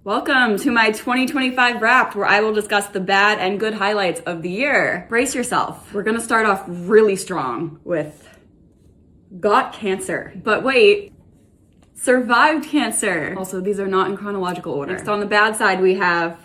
Welcome to my 2025 Wrapped, where I will discuss the bad and good highlights of the year. Brace yourself. We're gonna start off really strong with got cancer. But wait, survived cancer. Also, these are not in chronological order. Next, on the bad side, we have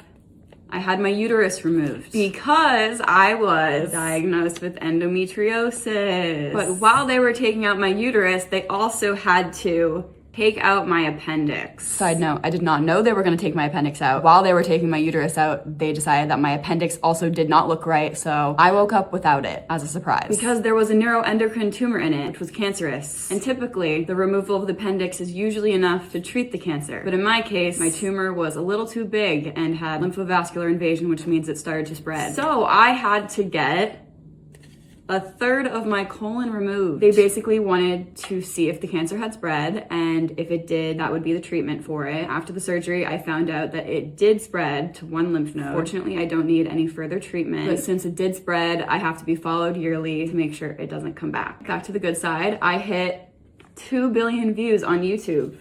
I had my uterus removed because I was diagnosed with endometriosis. But while they were taking out my uterus, they also had to take out my appendix. Side note, I did not know they were gonna take my appendix out. While they were taking my uterus out, they decided that my appendix also did not look right, so I woke up without it as a surprise. Because there was a neuroendocrine tumor in it, which was cancerous. And typically, the removal of the appendix is usually enough to treat the cancer. But in my case, my tumor was a little too big and had lymphovascular invasion, which means it started to spread. So I had to get a third of my colon removed. They basically wanted to see if the cancer had spread, and if it did, that would be the treatment for it. After the surgery, I found out that it did spread to one lymph node. Fortunately, I don't need any further treatment, but since it did spread, I have to be followed yearly to make sure it doesn't come back. Back to the good side, I hit 2 billion views on YouTube.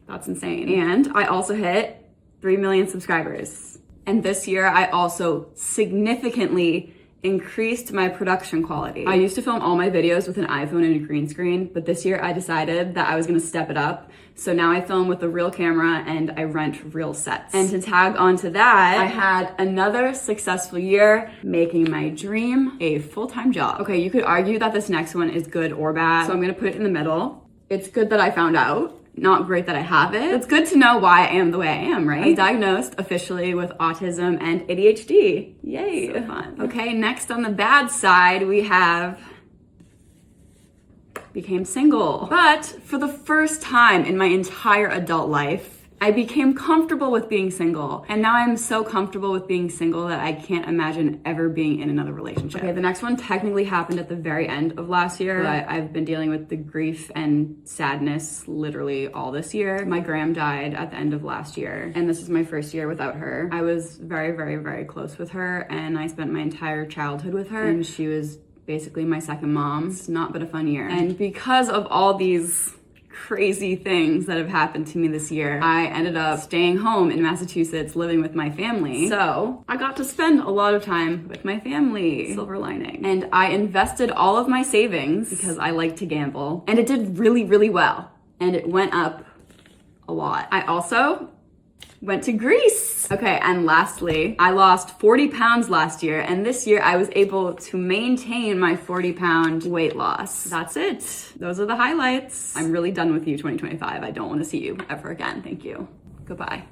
That's insane. And I also hit 3 million subscribers. And this year, I also significantly increased my production quality. I used to film all my videos with an iPhone and a green screen, but this year I decided that I was gonna step it up. So now I film with a real camera and I rent real sets. And to tag onto that, I had another successful year making my dream a full-time job. Okay, you could argue that this next one is good or bad, so I'm gonna put it in the middle. It's good that I found out. Not great that I have it. It's good to know why I am the way I am, right? I'm diagnosed officially with autism and ADHD. Yay. So fun. Okay, next on the bad side, we have became single. But for the first time in my entire adult life, I became comfortable with being single. And now I'm so comfortable with being single that I can't imagine ever being in another relationship. Okay, the next one technically happened at the very end of last year. But I've been dealing with the grief and sadness literally all this year. My gram died at the end of last year, and this is my first year without her. I was very, very, very close with her, and I spent my entire childhood with her, and she was basically my second mom. It's not been a fun year. And because of all these crazy things that have happened to me this year, I ended up staying home in Massachusetts living with my family. So I got to spend a lot of time with my family. Silver lining. And I invested all of my savings because I like to gamble, and it did really, really well. And it went up a lot. I also went to Greece. Okay, and lastly, I lost 40 pounds last year, and this year I was able to maintain my 40-pound weight loss. That's it. Those are the highlights. I'm really done with you, 2025. I don't want to see you ever again. Thank you. Goodbye.